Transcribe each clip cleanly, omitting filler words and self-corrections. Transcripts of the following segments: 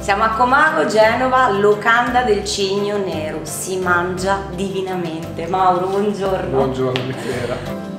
Siamo a Comago, Genova, locanda del Cigno Nero. Si mangia divinamente. Mauro, buongiorno. Buongiorno Michela.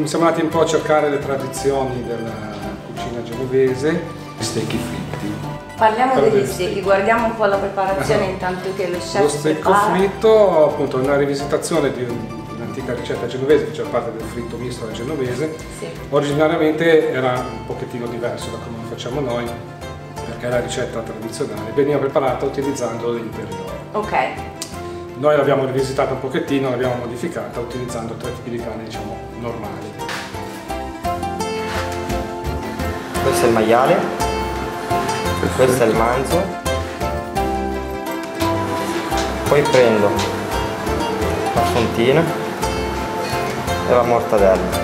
Siamo andati un po' a cercare le tradizioni della cucina genovese, stecchi fritti. Parliamo degli stecchi, guardiamo un po' la preparazione intanto che lo chef Lo stecco fritto, appunto, è una rivisitazione di un'antica ricetta genovese che faceva parte del fritto misto alla genovese. Sì. Originariamente era un pochettino diverso da come lo facciamo noi, perché la ricetta tradizionale veniva preparata utilizzando l'interiore. Ok. Noi l'abbiamo rivisitata un pochettino, l'abbiamo modificata utilizzando 3 tipi di carne, diciamo, normali. Questo è il maiale, questo è il manzo, poi prendo la fontina e la mortadella.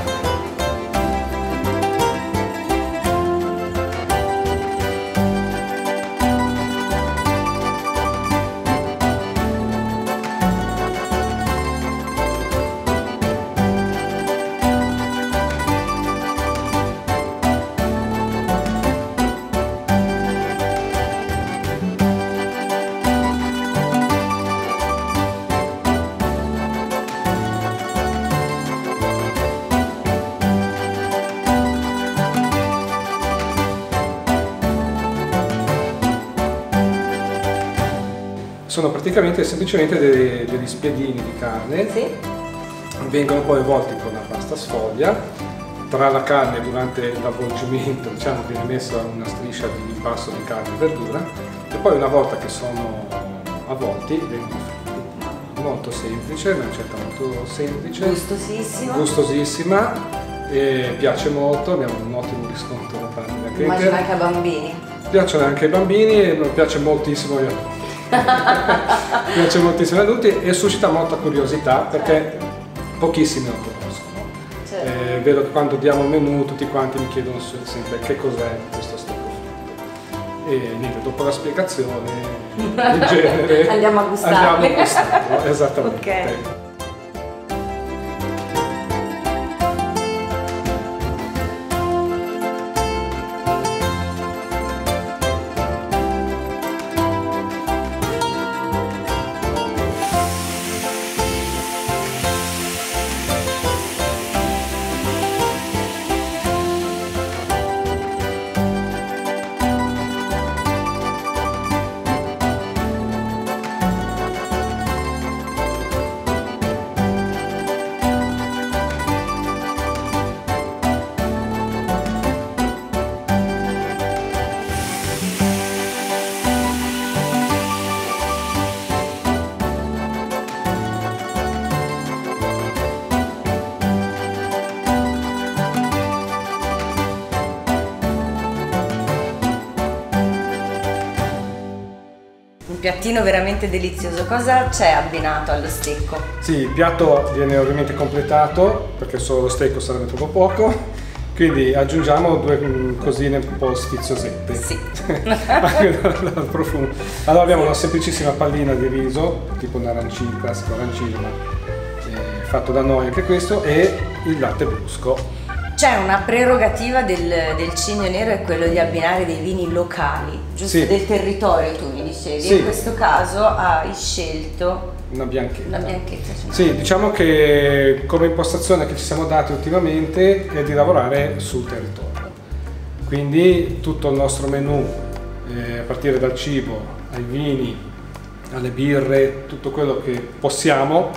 Sono praticamente semplicemente degli spiedini di carne, Sì. vengono poi avvolti con la pasta sfoglia. Tra la carne, durante l'avvolgimento, diciamo, viene messa una striscia di impasto di carne e verdura, e poi una volta che sono avvolti vengono fritti. Molto semplice, una ricetta molto semplice, Gustosissima. gustosissima, e piace molto, abbiamo un ottimo riscontro da parte della clientela. Immagino anche a bambini. Piacciono anche ai bambini e piace moltissimo agli adulti. Piace moltissimo agli adulti e suscita molta curiosità perché pochissimi lo conoscono. Certo. Vedo che quando diamo il menù tutti quanti mi chiedono sempre che cos'è questo stecco fritto. E niente, dopo la spiegazione, in genere Andiamo a gustarlo. Andiamo a gustarlo, esattamente. Ok. Un piattino veramente delizioso. Cosa c'è abbinato allo stecco? Sì, il piatto viene ovviamente completato perché solo lo stecco sarebbe troppo poco, quindi aggiungiamo 2 cosine un po' sfiziosette. Sì. Dal profumo. Allora abbiamo una semplicissima pallina di riso, tipo un arancino, classico arancino, ma fatto da noi anche questo, e il latte brusco. C'è una prerogativa del Cigno Nero, è quello di abbinare dei vini locali, giusto? Sì. Del territorio, tu mi dicevi. Sì. In questo caso hai scelto Una bianchetta. una bianchetta. Sì, diciamo che come impostazione che ci siamo dati ultimamente è di lavorare sul territorio. Quindi tutto il nostro menù, a partire dal cibo, ai vini, alle birre, tutto quello che possiamo,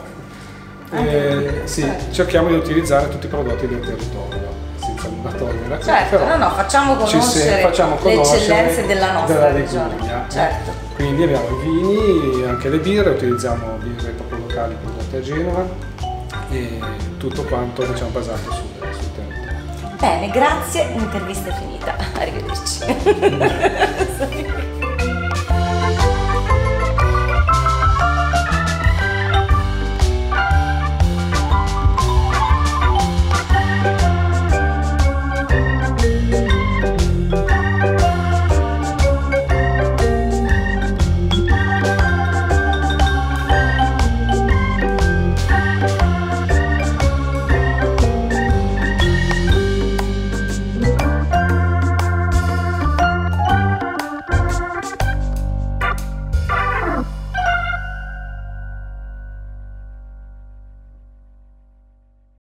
sì, cerchiamo di utilizzare tutti i prodotti del territorio, senza nulla togliere. Certo, no, facciamo conoscere le eccellenze della nostra regione. Certo. Quindi abbiamo i vini, anche le birre, utilizziamo birre proprio locali prodotte a Genova e tutto quanto, diciamo, basato sul territorio. Bene, grazie, l'intervista è finita. Arrivederci.